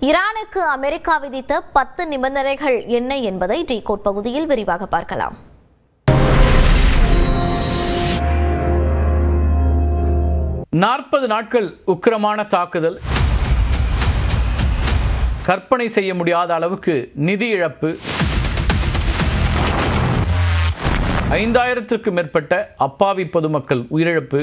ஈரானுக்கு அமெரிக்கா விதித்த 10 நிபந்தனைகள் என்ன என்பதை டிகோட் பகுதியில் விரிவாக பார்க்கலாம். நாற்பது நாட்கள் உக்கிரமான தாக்குதல், கற்பனை செய்ய முடியாத அளவுக்கு நிதி இழப்பு, 5000க்கும் மேற்பட்ட அப்பாவி பொதுமக்கள் உயிரிழப்பு,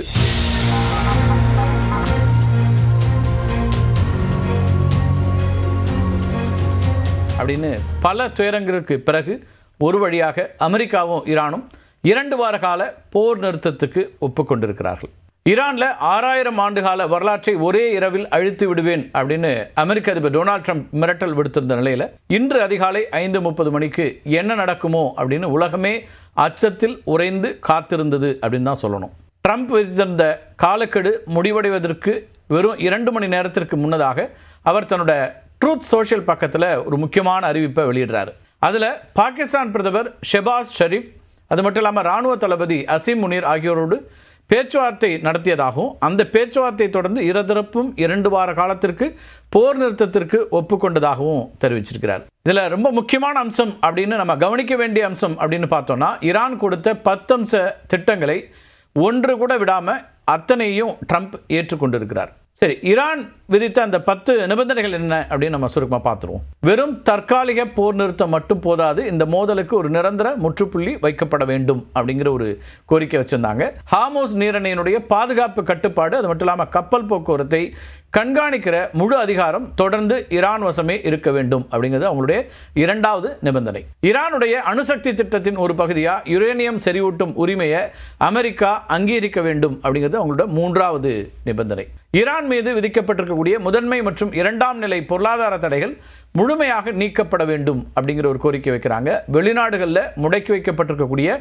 அப்படின்னு பல துயரங்களுக்கு பிறகு ஒரு வழியாக அமெரிக்காவும் ஈரானும் 2 வார கால போர் நிறுத்தத்துக்கு ஒப்புக்கொண்டிருக்கிறார்கள். ஈரானில் 6000 ஆண்டுகால வரலாற்றை ஒரே இரவில் அழித்து விடுவேன் அப்படின்னு அமெரிக்க அதிபர் டொனால்ட் ட்ரம்ப் மிரட்டல் விடுத்திருந்த நிலையில் இன்று அதிகாலை 5:30 மணிக்கு என்ன நடக்குமோ அப்படின்னு உலகமே அச்சத்தில் உறைந்து காத்திருந்தது அப்படின்னு தான் சொல்லணும். ட்ரம்ப் விதித்திருந்த காலக்கெடு முடிவடைவதற்கு வெறும் 2 மணி நேரத்திற்கு முன்னதாக அவர் தன்னோட ட்ரூத் சோஷியல் பக்கத்தில் ஒரு முக்கியமான அறிவிப்பை வெளியிடுறாரு. அதில் பாகிஸ்தான் பிரதமர் ஷெபாஸ் ஷெரீப், அது மட்டும் இல்லாமல் இராணுவ தளபதி அசீம் முனீர் ஆகியோரோடு பேச்சுவார்த்தை நடத்தியதாகவும், அந்த பேச்சுவார்த்தையை தொடர்ந்து இருதரப்பும் 2 வார காலத்திற்கு போர் நிறுத்தத்திற்கு ஒப்புக்கொண்டதாகவும் தெரிவிச்சிருக்கிறார். இதில் ரொம்ப முக்கியமான அம்சம் அப்படின்னு நம்ம கவனிக்க வேண்டிய அம்சம் அப்படின்னு பார்த்தோம்னா, ஈரான் கொடுத்த 10 அம்ச திட்டங்களை ஒன்று கூட விடாமல் அத்தனையும் ட்ரம்ப் ஏற்றுக்கொண்டிருக்கிறார். சரி, ஈரான் விதித்த அந்த 10 நிபந்தனைகள் என்ன அப்படின்னு நம்ம சுருக்கமாக பார்த்துருவோம். வெறும் தற்காலிக போர் நிறுத்தம் மட்டும் போதாது, இந்த மோதலுக்கு ஒரு நிரந்தர முற்றுப்புள்ளி வைக்கப்பட வேண்டும் அப்படிங்கிற ஒரு கோரிக்கை வச்சிருந்தாங்க. ஹார்முஸ் நீரிணையினுடைய பாதுகாப்பு கட்டுப்பாடு, அது மட்டும் இல்லாமல் கப்பல் போக்குவரத்தை கண்காணிக்கிற முழு அதிகாரம் தொடர்ந்து ஈரான் வசமே இருக்க வேண்டும் அப்படிங்கிறது அவங்களுடைய 2வது நிபந்தனை. ஈரானுடைய அணுசக்தி திட்டத்தின் ஒரு பகுதியாக யுரேனியம் செறிவூட்டும் உரிமையை அமெரிக்கா அங்கீகரிக்க வேண்டும் அப்படிங்கிறது அவங்களோட 3வது நிபந்தனை. ஈரான் மீது விதிக்கப்பட்டிருக்கக்கூடிய முதன்மை மற்றும் 2ஆம் நிலை பொருளாதார தடைகள் முழுமையாக நீக்கப்பட வேண்டும் அப்படிங்கிற ஒரு கோரிக்கை வைக்கிறாங்க. வெளிநாடுகளில் முடக்கி வைக்கப்பட்டிருக்கக்கூடிய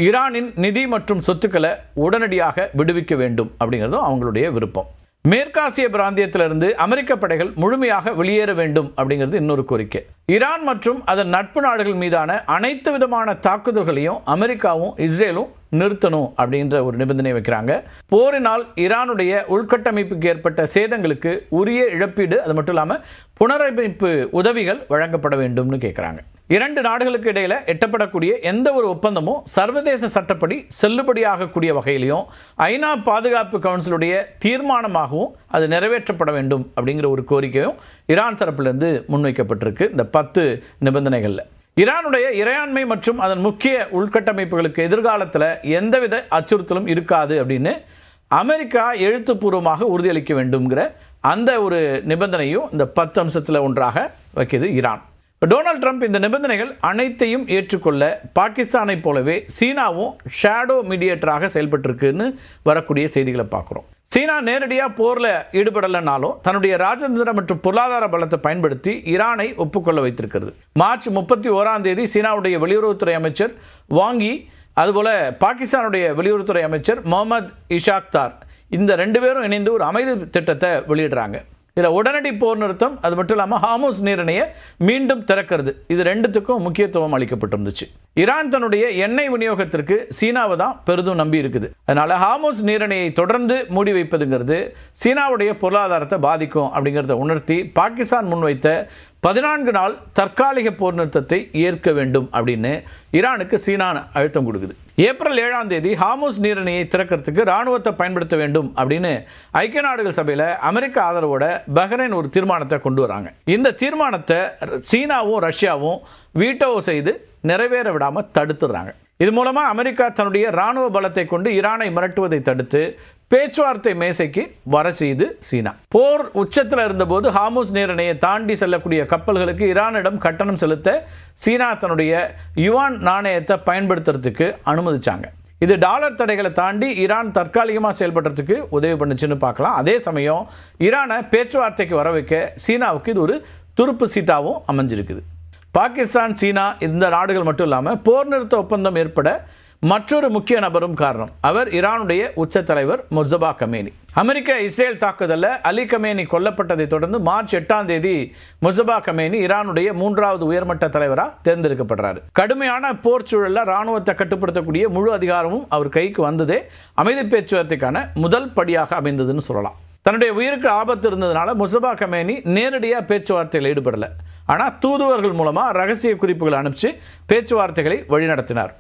ஈரானின் நிதி மற்றும் சொத்துக்களை உடனடியாக விடுவிக்க வேண்டும் அப்படிங்கிறதும் அவங்களுடைய விருப்பம். மேற்காசிய பிராந்தியத்திலிருந்து அமெரிக்க படைகள் முழுமையாக வெளியேற வேண்டும் அப்படிங்கிறது இன்னொரு கோரிக்கை. ஈரான் மற்றும் அதன் நட்பு நாடுகள் மீதான அனைத்து விதமான தாக்குதல்களையும் அமெரிக்காவும் இஸ்ரேலும் நிறுத்தணும் அப்படின்ற ஒரு நிபந்தனை வைக்கிறாங்க. போரினால் ஈரானுடைய உள்கட்டமைப்புக்கு ஏற்பட்ட சேதங்களுக்கு உரிய இழப்பீடு, அது மட்டும் இல்லாமல் புனரமைப்பு உதவிகள் வழங்கப்பட வேண்டும்னு கேட்குறாங்க. 2 நாடுகளுக்கு இடையில எட்டப்படக்கூடிய எந்த ஒரு ஒப்பந்தமும் சர்வதேச சட்டப்படி செல்லுபடியாகக்கூடிய வகையிலையும் ஐநா பாதுகாப்பு கவுன்சிலுடைய தீர்மானமாகவும் அது நிறைவேற்றப்பட வேண்டும் அப்படிங்கிற ஒரு கோரிக்கையும் ஈரான் தரப்பிலிருந்து முன்வைக்கப்பட்டிருக்கு. இந்த 10 நிபந்தனைகளில் ஈரானுடைய இறையாண்மை மற்றும் அதன் முக்கிய உள்கட்டமைப்புகளுக்கு எதிர்காலத்தில் எந்தவித அச்சுறுத்தலும் இருக்காது அப்படின்னு அமெரிக்கா எழுத்துப்பூர்வமாக உறுதியளிக்க வேண்டும்ங்கிற அந்த ஒரு நிபந்தனையும் இந்த 10 அம்சத்தில் ஒன்றாக வைக்கிது ஈரான். டொனால்ட் ட்ரம்ப் இந்த நிபந்தனைகள் அனைத்தையும் ஏற்றுக்கொள்ள பாகிஸ்தானை போலவே சீனாவும் ஷேடோ மீடியேட்டராக செயல்பட்டிருக்குன்னு வரக்கூடிய செய்திகளை பார்க்குறோம். சீனா நேரடியாக போரில் ஈடுபடலைனாலும் தன்னுடைய ராஜதந்திர மற்றும் பொருளாதார பலத்தை பயன்படுத்தி ஈரானை ஒப்புக்கொள்ள வைத்திருக்கிறது. மார்ச் 31ஆம் தேதி சீனாவுடைய வெளியுறவுத்துறை அமைச்சர் வாங்கி, அதுபோல் பாகிஸ்தானுடைய வெளியுறவுத்துறை அமைச்சர் முகமது இஷாக்தார், இந்த 2 பேரும் இணைந்து ஒரு அமைதி திட்டத்தை வெளியிடுறாங்க. இதில் உடனடி போர் நிறுத்தம், அது மட்டும் இல்லாமல் ஹார்முஸ் நீரிணையை மீண்டும் திறக்கிறது, இது 2த்துக்கும் முக்கியத்துவம் அளிக்கப்பட்டிருந்துச்சு. ஈரான் தன்னுடைய எண்ணெய் விநியோகத்திற்கு சீனாவை தான் பெரிதும் நம்பி இருக்குது. அதனால ஹார்முஸ் நீரிணையை தொடர்ந்து மூடி வைப்பதுங்கிறது சீனாவுடைய பொருளாதாரத்தை பாதிக்கும் அப்படிங்கிறத உணர்த்தி பாகிஸ்தான் முன்வைத்த 14 நாள் தற்காலிக போர் நிறுத்தத்தை ஏற்க வேண்டும் அப்படின்னு ஈரானுக்கு சீனா அழுத்தம் கொடுக்குது. ஏப்ரல் 7ஆம் தேதி ஹார்முஸ் நீரிணையை திறக்கிறதுக்கு இராணுவத்தை பயன்படுத்த வேண்டும் அப்படின்னு ஐக்கிய நாடுகள் சபையில் அமெரிக்க ஆதரவோட பஹ்ரைன் ஒரு தீர்மானத்தை கொண்டு வராங்க. இந்த தீர்மானத்தை சீனாவும் ரஷ்யாவும் வீட்டோ செய்து நிறைவேற விடாமல் தடுத்துடுறாங்க. இது மூலமாக அமெரிக்கா தன்னுடைய இராணுவ பலத்தை கொண்டு ஈரானை மிரட்டுவதை தடுத்து பேச்சுவார்த்தை மேசைக்கு வர செய்து சீனா. போர் உச்சத்தில் இருந்தபோது ஹார்முஸ் நீரிணையை தாண்டி செல்லக்கூடிய கப்பல்களுக்கு ஈரானிடம் கட்டணம் செலுத்த சீனா தன்னுடைய யுவான் நாணயத்தை பயன்படுத்துறதுக்கு அனுமதிச்சாங்க. இது டாலர் தடைகளை தாண்டி ஈரான் தற்காலிகமாக செயல்படுறதுக்கு உதவி பண்ணுச்சுன்னு பார்க்கலாம். அதே சமயம் ஈரானை பேச்சுவார்த்தைக்கு வர வைக்க சீனாவுக்கு இது ஒரு துருப்பு சீட்டாகவும் அமைஞ்சிருக்குது. பாகிஸ்தான், சீனா இந்த நாடுகள் மட்டும் இல்லாமல் போர் நிறுத்த ஒப்பந்தம் ஏற்பட மற்றொரு முக்கிய நபரும் காரணம். அவர் ஈரானுடைய உச்ச தலைவர் முஜ்தபா கமேனி. அமெரிக்க இஸ்ரேல் தாக்குதலில் அலி கமேனி கொல்லப்பட்டதை தொடர்ந்து மார்ச் 8ஆம் தேதி முஜ்தபா கமேனி ஈரானுடைய 3வது உயர்மட்ட தலைவராக தேர்ந்தெடுக்கப்படுறாரு. கடுமையான போர் சூழலில் இராணுவத்தை கட்டுப்படுத்தக்கூடிய முழு அதிகாரமும் அவர் கைக்கு வந்ததே அமைதி பேச்சுவார்த்தைக்கான முதல் படியாக அமைந்ததுன்னு சொல்லலாம். தன்னுடைய உயிருக்கு ஆபத்து இருந்ததுனால முஸ்தபா கமேனி நேரடியாக பேச்சுவார்த்தையில் ஈடுபடலை. ஆனால் தூதுவர்கள் மூலமாக ரகசிய குறிப்புகளை அனுப்பிச்சு பேச்சுவார்த்தைகளை வழிநடத்தினார்.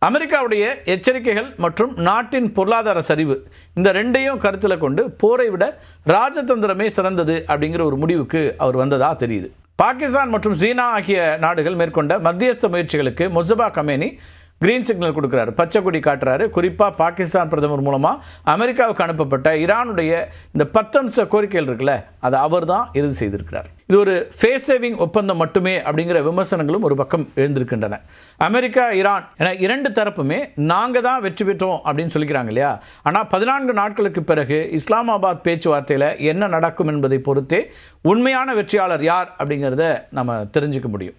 அமெரிக்காவுடைய எச்சரிக்கைகள் மற்றும் நாட்டின் பொருளாதார சரிவு இந்த ரெண்டையும் கருத்தில் கொண்டு போரை விட ராஜதந்திரமே சிறந்தது அப்படிங்கிற ஒரு முடிவுக்கு அவர் வந்ததா தெரியுது. பாகிஸ்தான் மற்றும் சீனா ஆகிய நாடுகள் மேற்கொண்ட மத்தியஸ்த முயற்சிகளுக்கு முஸ்தபா கமேனி கிரீன் சிக்னல் கொடுக்குறாரு, பச்சை கொடி காட்டுறாரு. குறிப்பாக பாகிஸ்தான் பிரதமர் மூலமாக அமெரிக்காவுக்கு அனுப்பப்பட்ட ஈரானுடைய இந்த 10 அம்ச கோரிக்கைகள் இருக்குல்ல, அதை அவர் தான் இறுதி செய்திருக்கிறார். இது ஒரு ஃபேஸ் சேவிங் ஒப்பந்தம் மட்டுமே அப்படிங்கிற விமர்சனங்களும் ஒரு பக்கம் எழுந்திருக்கின்றன. அமெரிக்கா, ஈரான் என 2 தரப்புமே நாங்கள் தான் வெற்றி பெற்றோம் அப்படின்னு சொல்லிக்கிறாங்க இல்லையா. ஆனால் 14 நாட்களுக்கு பிறகு இஸ்லாமாபாத் பேச்சுவார்த்தையில் என்ன நடக்கும் என்பதை பொறுத்தே உண்மையான வெற்றியாளர் யார் அப்படிங்கிறத நம்ம தெரிஞ்சுக்க முடியும்.